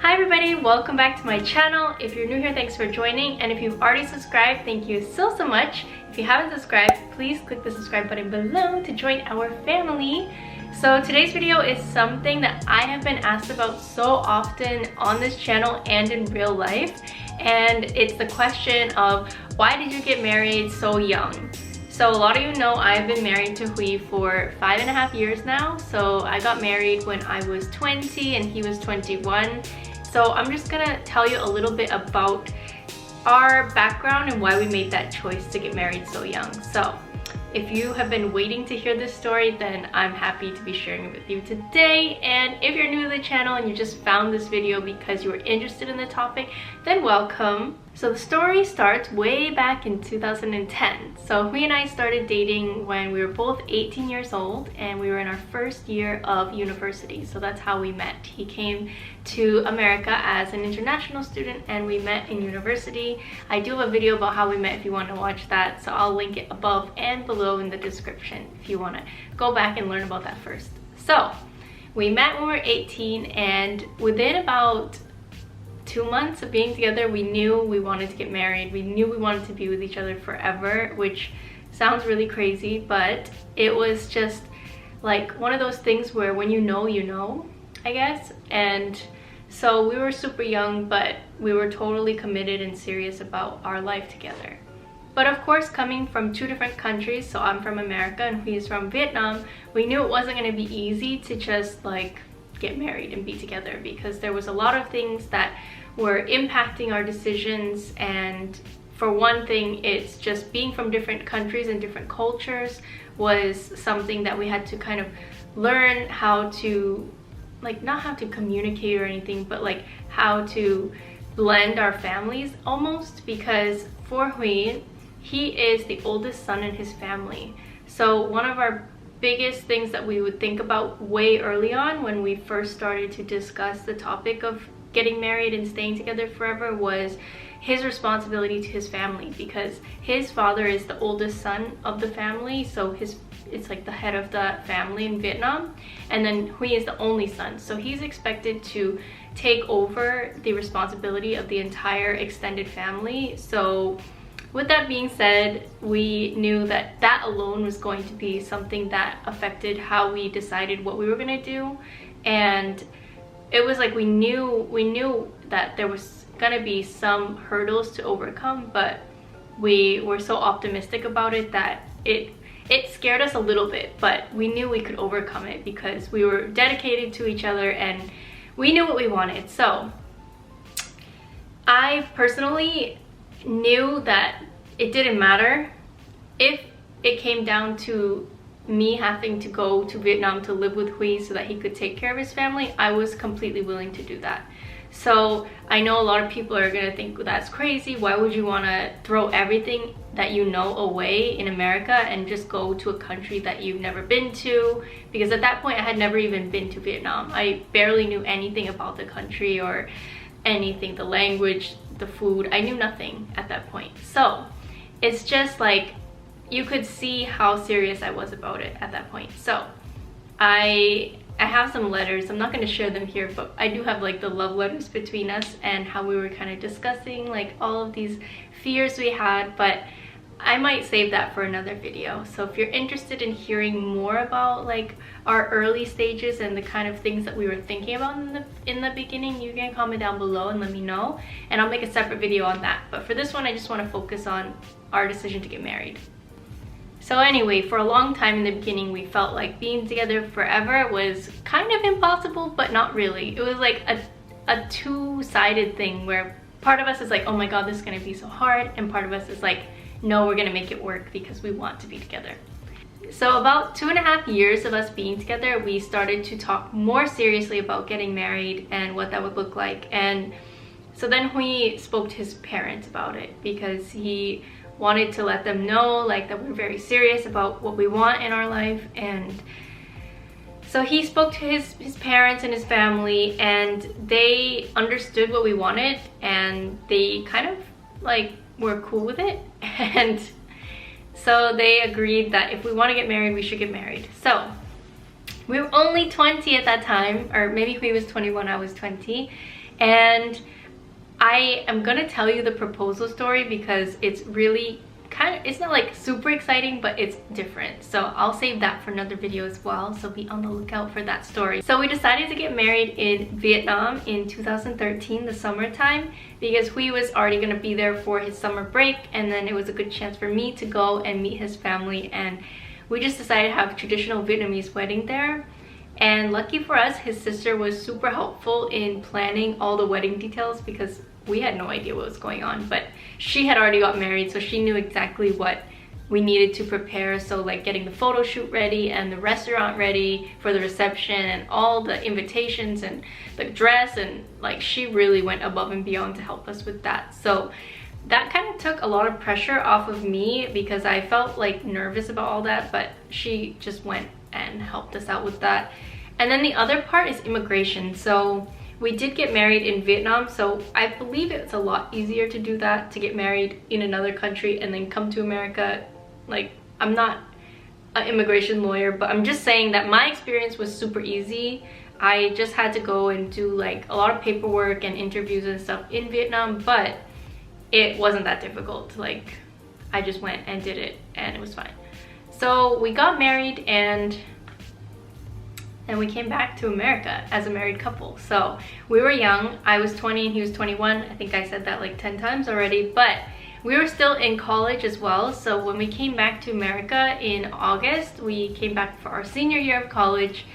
Hi everybody, welcome back to my channel. If you're new here, thanks for joining, and if you've already subscribed, thank you so much. If you haven't subscribed, please click the subscribe button below to join our family. So today's video is something that I have been asked about so often on this channel and in real life, and it's the question of why did you get married so young? So a lot of you know I've been married to Hui for 5.5 years now. So I got married when I was 20 and he was 21. So I'm just gonna tell you a little bit about our background and why we made that choice to get married so young. So if you have been waiting to hear this story, then I'm happy to be sharing it with you today. And if you're new to the channel and you just found this video because you were interested in the topic, then welcome. So the story starts way back in 2010. So Hui and I started dating when we were both 18 years old and we were in our first year of university. So that's how we met. He came to America as an international student and we met in university. I do have a video about how we met if you want to watch that. So I'll link it above and below in the description if you want to go back and learn about that first. So we met when we were 18 and within about 2 months of being together, we knew we wanted to get married. We knew we wanted to be with each other forever, which sounds really crazy, but it was just like one of those things where when you know, I guess. And so we were super young, but we were totally committed and serious about our life together. But of course, coming from two different countries, so I'm from America and he's from Vietnam, we knew it wasn't going to be easy to just like get married and be together, because there was a lot of things that were impacting our decisions. And for one thing, it's just being from different countries and different cultures was something that we had to kind of learn how to, like, not how to communicate or anything, but like how to blend our families almost, because for Hui, he is the oldest son in his family. So one of our biggest things that we would think about way early on when we first started to discuss the topic of getting married and staying together forever was his responsibility to his family, because his father is the oldest son of the family, so it's like the head of the family in Vietnam, and then Hui is the only son, so he's expected to take over the responsibility of the entire extended family. So with that being said, we knew that that alone was going to be something that affected how we decided what we were going to do. And it was like we knew that there was going to be some hurdles to overcome, but we were so optimistic about it that it scared us a little bit, but we knew we could overcome it because we were dedicated to each other and we knew what we wanted. So I personally knew that it didn't matter if it came down to me having to go to Vietnam to live with Hui so that he could take care of his family. I was completely willing to do that. So I know a lot of people are gonna think, well, that's crazy. Why would you want to throw everything that you know away in America and just go to a country that you've never been to? Because at that point I had never even been to Vietnam. I barely knew anything about the country or anything, the language, the food. I knew nothing at that point. So it's just like you could see how serious I was about it at that point. So I have some letters. I'm not going to share them here, but I do have like the love letters between us and how we were kind of discussing like all of these fears we had, but I might save that for another video. So if you're interested in hearing more about like our early stages and the kind of things that we were thinking about in the beginning, you can comment down below and let me know, and I'll make a separate video on that. But for this one, I just want to focus on our decision to get married. So anyway, for a long time in the beginning, we felt like being together forever was kind of impossible, but not really. It was like a two-sided thing where part of us is like, oh my god, this is gonna be so hard, and part of us is like, no, we're gonna make it work because we want to be together. So about 2.5 years of us being together, we started to talk more seriously about getting married and what that would look like. And so then Hui spoke to his parents about it because he wanted to let them know like that we're very serious about what we want in our life. And so he spoke to his parents and his family, and they understood what we wanted and they kind of like were cool with it. And so they agreed that if we want to get married, we should get married. So We were only 20 at that time, or maybe he was 21, I was 20. And I am gonna tell you the proposal story because it's really it's not like super exciting, but it's different. So I'll save that for another video as well, so be on the lookout for that story. So we decided to get married in Vietnam in 2013, the summertime, because Huy was already gonna be there for his summer break, and then it was a good chance for me to go and meet his family, and we just decided to have a traditional Vietnamese wedding there. And lucky for us, his sister was super helpful in planning all the wedding details because we had no idea what was going on, but she had already got married, so she knew exactly what we needed to prepare. So like getting the photo shoot ready and the restaurant ready for the reception and all the invitations and the dress, and like she really went above and beyond to help us with that. So that kind of took a lot of pressure off of me because I felt like nervous about all that, but she just went and helped us out with that. And then the other part is immigration. So we did get married in Vietnam, so I believe it's a lot easier to do that, to get married in another country and then come to America. Like, I'm not an immigration lawyer, but I'm just saying that my experience was super easy. I just had to go and do like a lot of paperwork and interviews and stuff in Vietnam, but it wasn't that difficult. Like, I just went and did it and it was fine. So we got married and we came back to America as a married couple. So we were young. I was 20 and he was 21. I think I said that like 10 times already, but we were still in college as well. So when we came back to America in August, we came back for our senior year of college.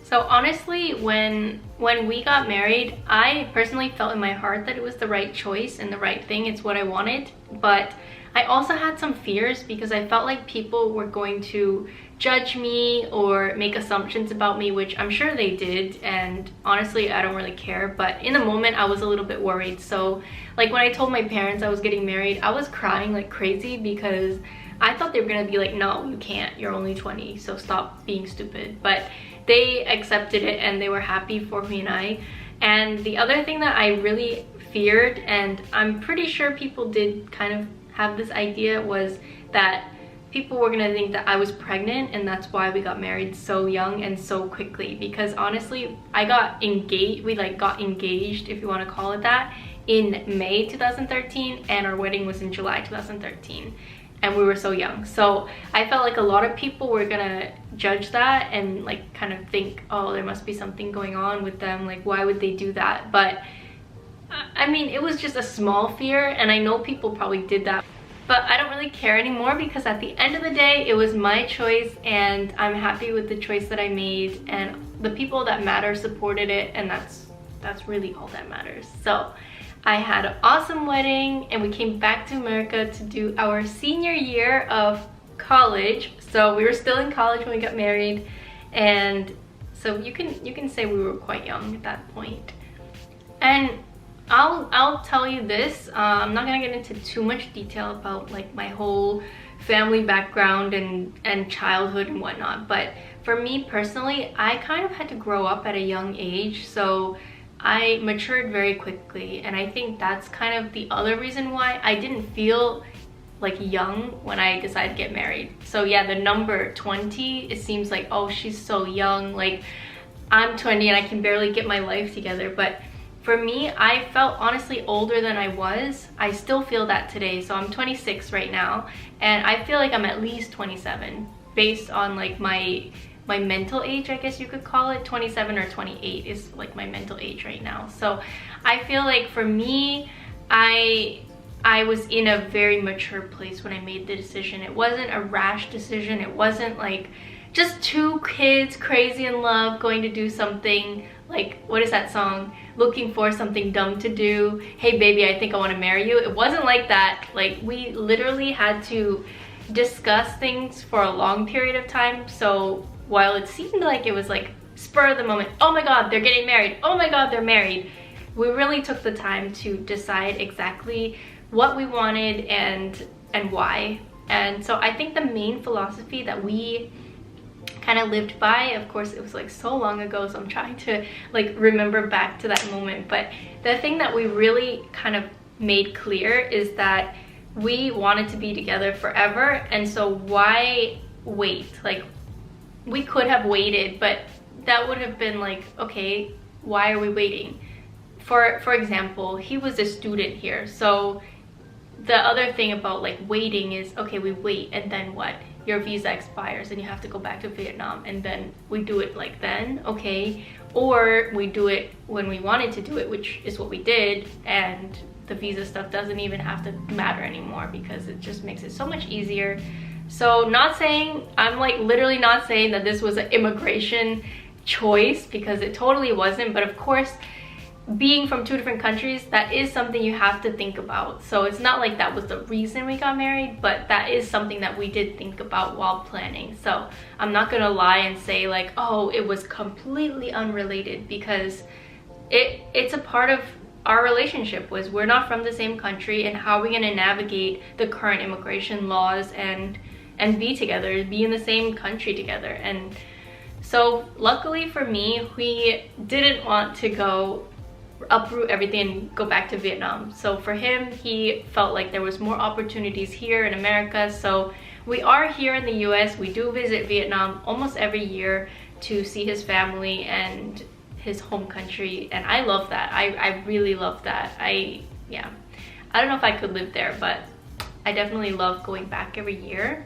So honestly, when we got married, I personally felt in my heart that it was the right choice and the right thing. It's what I wanted. But I also had some fears because I felt like people were going to judge me or make assumptions about me, which I'm sure they did, and honestly I don't really care, but in the moment I was a little bit worried. So like when I told my parents I was getting married, I was crying like crazy because I thought they were gonna be like, no, you can't, you're only 20, so stop being stupid. But they accepted it and they were happy for me and I. And the other thing that I really feared, and I'm pretty sure people did kind of have this idea, was that people were gonna think that I was pregnant, and that's why we got married so young and so quickly. Because honestly, I got engaged, we like got engaged, if you want to call it that, in May 2013, and our wedding was in July 2013, and we were so young. So I felt like a lot of people were gonna judge that and like kind of think, oh, there must be something going on with them, like why would they do that? But I mean, it was just a small fear, and I know people probably did that, but I don't really care anymore because at the end of the day, it was my choice and I'm happy with the choice that I made, and the people that matter supported it, and that's really all that matters. So I had an awesome wedding and we came back to America to do our senior year of college. So we were still in college when we got married, and so you can say we were quite young at that point. And I'll tell you this, I'm not gonna get into too much detail about like my whole family background and childhood and whatnot, but for me personally, I kind of had to grow up at a young age, so I matured very quickly, and I think that's kind of the other reason why I didn't feel like young when I decided to get married. So yeah, the number 20, it seems like, oh, she's so young, like I'm 20 and I can barely get my life together, but for me, I felt honestly older than I was. I still feel that today. So I'm 26 right now, and I feel like I'm at least 27 based on like my mental age, I guess you could call it. 27 or 28 is like my mental age right now. So I feel like for me, I was in a very mature place when I made the decision. It wasn't a rash decision. It wasn't like just two kids crazy in love going to do something like, what is that song? Looking for something dumb to do. Hey baby, I think I want to marry you. It wasn't like that. Like, we literally had to discuss things for a long period of time. So while it seemed like it was like spur of the moment, oh my god, they're getting married, oh my god, they're married, we really took the time to decide exactly what we wanted and why. And so I think the main philosophy that we kind of lived by, of course it was like so long ago, so I'm trying to like remember back to that moment, but the thing that we really kind of made clear is that we wanted to be together forever. And so why wait? Like, we could have waited, but that would have been like, okay, why are we waiting? For example, he was a student here, so the other thing about like waiting is, okay, we wait and then what? Your visa expires and you have to go back to Vietnam, and then we do it like then, okay? Or we do it when we wanted to do it, which is what we did, and the visa stuff doesn't even have to matter anymore because it just makes it so much easier. So not saying, I'm like literally not saying that this was an immigration choice, because it totally wasn't, but of course, being from 2 different countries, that is something you have to think about. So it's not like that was the reason we got married, but that is something that we did think about while planning. So I'm not gonna lie and say like, oh, it was completely unrelated, because it's a part of our relationship. Was we're not from the same country, and how are we gonna navigate the current immigration laws and be together, be in the same country together. And so luckily for me, we didn't want to go uproot everything and go back to Vietnam. So for him, he felt like there was more opportunities here in America. So we are here in the US. We do visit Vietnam almost every year to see his family and his home country, and I love that. I really love that. Yeah, I don't know if I could live there, but I definitely love going back every year.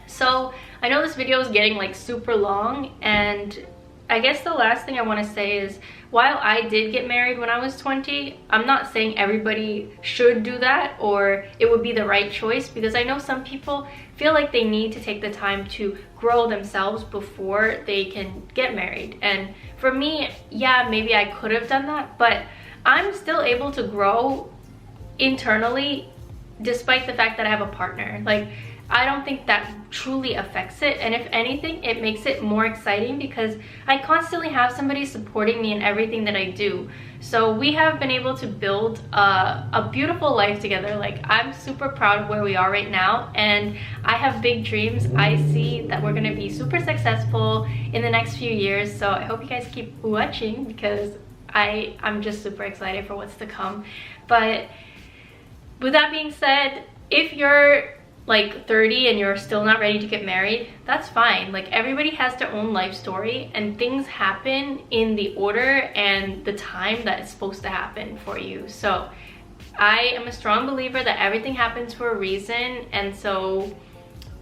So I know this video is getting like super long, and I guess the last thing I want to say is, while I did get married when I was 20, I'm not saying everybody should do that or it would be the right choice, because I know some people feel like they need to take the time to grow themselves before they can get married. And for me, yeah, maybe I could have done that, but I'm still able to grow internally despite the fact that I have a partner. Like, I don't think that truly affects it, and if anything, it makes it more exciting because I constantly have somebody supporting me in everything that I do. So we have been able to build a beautiful life together. Like, I'm super proud of where we are right now, and I have big dreams. I see that we're gonna be super successful in the next few years, so I hope you guys keep watching, because I'm just super excited for what's to come. But with that being said, if you're like 30 and you're still not ready to get married, that's fine. Like, everybody has their own life story, and things happen in the order and the time that it's supposed to happen for you. So I am a strong believer that everything happens for a reason, and so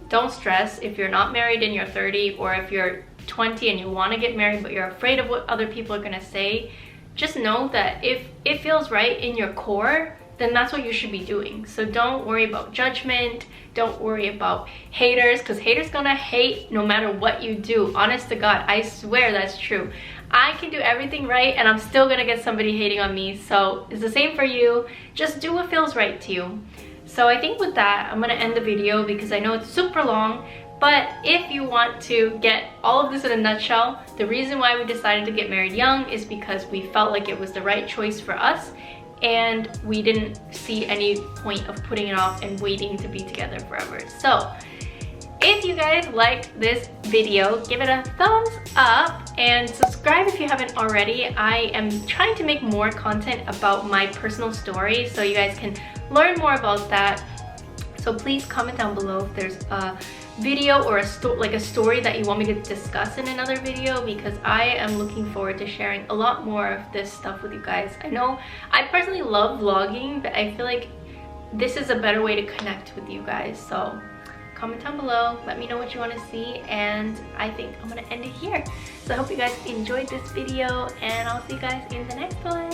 don't stress if you're not married and you're 30, or if you're 20 and you want to get married but you're afraid of what other people are going to say. Just know that if it feels right in your core, then that's what you should be doing. So don't worry about judgment, don't worry about haters, because haters gonna hate no matter what you do. Honest to God, I swear that's true. I can do everything right and I'm still gonna get somebody hating on me. So it's the same for you. Just do what feels right to you. So I think with that, I'm gonna end the video because I know it's super long. But if you want to get all of this in a nutshell, the reason why we decided to get married young is because we felt like it was the right choice for us, and we didn't see any point of putting it off and waiting to be together forever. So if you guys liked this video, give it a thumbs up and subscribe if you haven't already. I am trying to make more content about my personal story so you guys can learn more about that. So please comment down below if there's a video or a story that you want me to discuss in another video, because I am looking forward to sharing a lot more of this stuff with you guys. I know I personally love vlogging, but I feel like this is a better way to connect with you guys. So comment down below, let me know what you want to see, and I think I'm gonna end it here. So I hope you guys enjoyed this video, and I'll see you guys in the next one.